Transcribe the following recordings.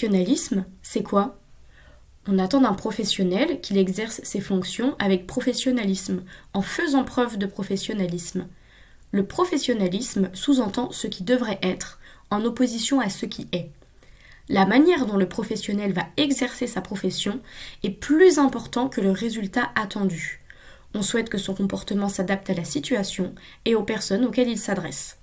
professionnalisme, c'est quoi? On attend d'un professionnel qu'il exerce ses fonctions avec professionnalisme, en faisant preuve de professionnalisme. Le professionnalisme sous-entend ce qui devrait être, en opposition à ce qui est. La manière dont le professionnel va exercer sa profession est plus important que le résultat attendu. On souhaite que son comportement s'adapte à la situation et aux personnes auxquelles il s'adresse.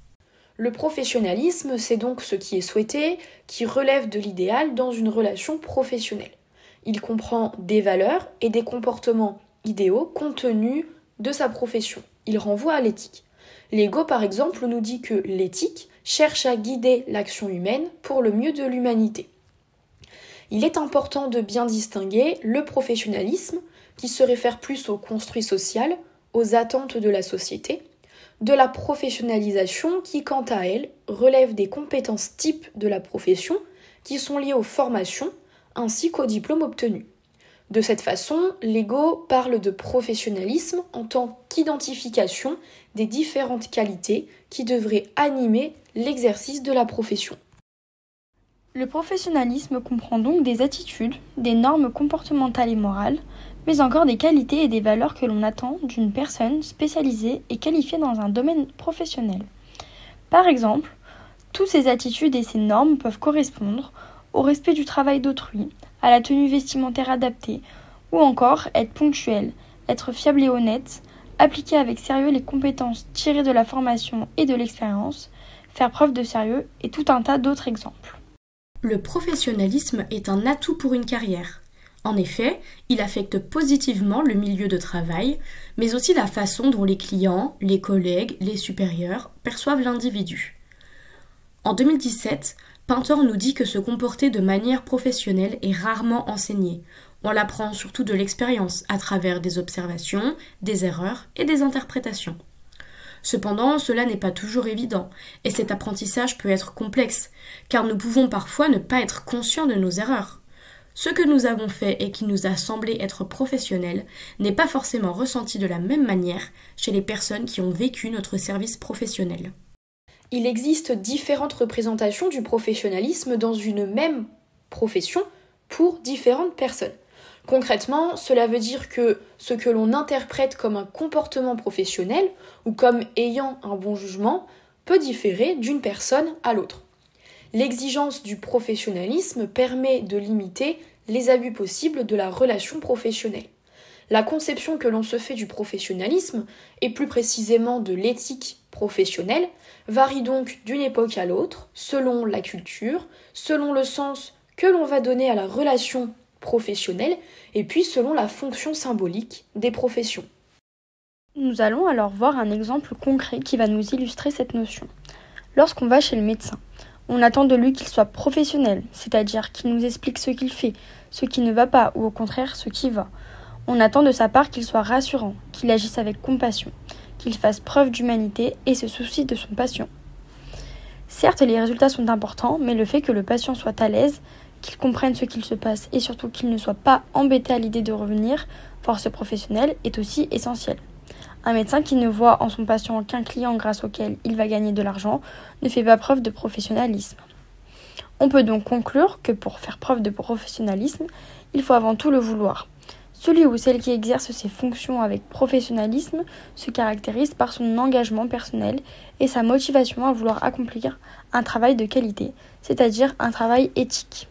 Le professionnalisme, c'est donc ce qui est souhaité, qui relève de l'idéal dans une relation professionnelle. Il comprend des valeurs et des comportements idéaux contenus de sa profession. Il renvoie à l'éthique. L'ego, par exemple, nous dit que l'éthique cherche à guider l'action humaine pour le mieux de l'humanité. Il est important de bien distinguer le professionnalisme, qui se réfère plus au construit social, aux attentes de la société, de la professionnalisation qui, quant à elle, relève des compétences types de la profession qui sont liées aux formations ainsi qu'aux diplômes obtenus. De cette façon, l'ego parle de professionnalisme en tant qu'identification des différentes qualités qui devraient animer l'exercice de la profession. Le professionnalisme comprend donc des attitudes, des normes comportementales et morales, mais encore des qualités et des valeurs que l'on attend d'une personne spécialisée et qualifiée dans un domaine professionnel. Par exemple, toutes ces attitudes et ces normes peuvent correspondre au respect du travail d'autrui, à la tenue vestimentaire adaptée, ou encore être ponctuel, être fiable et honnête, appliquer avec sérieux les compétences tirées de la formation et de l'expérience, faire preuve de sérieux et tout un tas d'autres exemples. Le professionnalisme est un atout pour une carrière. En effet, il affecte positivement le milieu de travail, mais aussi la façon dont les clients, les collègues, les supérieurs perçoivent l'individu. En 2017, Pintor nous dit que se comporter de manière professionnelle est rarement enseigné. On l'apprend surtout de l'expérience, à travers des observations, des erreurs et des interprétations. Cependant, cela n'est pas toujours évident, et cet apprentissage peut être complexe, car nous pouvons parfois ne pas être conscients de nos erreurs. Ce que nous avons fait et qui nous a semblé être professionnel n'est pas forcément ressenti de la même manière chez les personnes qui ont vécu notre service professionnel. Il existe différentes représentations du professionnalisme dans une même profession pour différentes personnes. Concrètement, cela veut dire que ce que l'on interprète comme un comportement professionnel ou comme ayant un bon jugement peut différer d'une personne à l'autre. L'exigence du professionnalisme permet de limiter les abus possibles de la relation professionnelle. La conception que l'on se fait du professionnalisme, et plus précisément de l'éthique professionnelle, varie donc d'une époque à l'autre, selon la culture, selon le sens que l'on va donner à la relation professionnelle, et puis selon la fonction symbolique des professions. Nous allons alors voir un exemple concret qui va nous illustrer cette notion. Lorsqu'on va chez le médecin, on attend de lui qu'il soit professionnel, c'est-à-dire qu'il nous explique ce qu'il fait, ce qui ne va pas, ou au contraire ce qui va. On attend de sa part qu'il soit rassurant, qu'il agisse avec compassion, qu'il fasse preuve d'humanité et se soucie de son patient. Certes, les résultats sont importants, mais le fait que le patient soit à l'aise, qu'il comprenne ce qu'il se passe et surtout qu'il ne soit pas embêté à l'idée de revenir voir ce professionnel est aussi essentiel. Un médecin qui ne voit en son patient qu'un client grâce auquel il va gagner de l'argent ne fait pas preuve de professionnalisme. On peut donc conclure que pour faire preuve de professionnalisme, il faut avant tout le vouloir. Celui ou celle qui exerce ses fonctions avec professionnalisme se caractérise par son engagement personnel et sa motivation à vouloir accomplir un travail de qualité, c'est-à-dire un travail éthique.